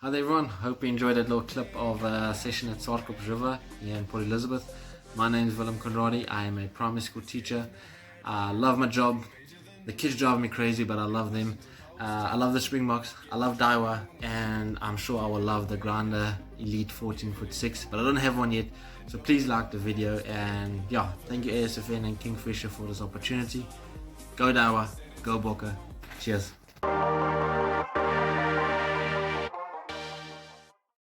Hi there everyone, hope you enjoyed that little clip of a session at Saltwater River here in Port Elizabeth. My name is Willem Conradie. I am a primary school teacher. I love my job. The kids drive me crazy, but I love them. I love the Springboks, I love DAIWA, and I'm sure I will love the Grinder Elite 14'6", but I don't have one yet. So please like the video, and yeah, thank you ASFN and Kingfisher for this opportunity. Go DAIWA, go Bokke, cheers.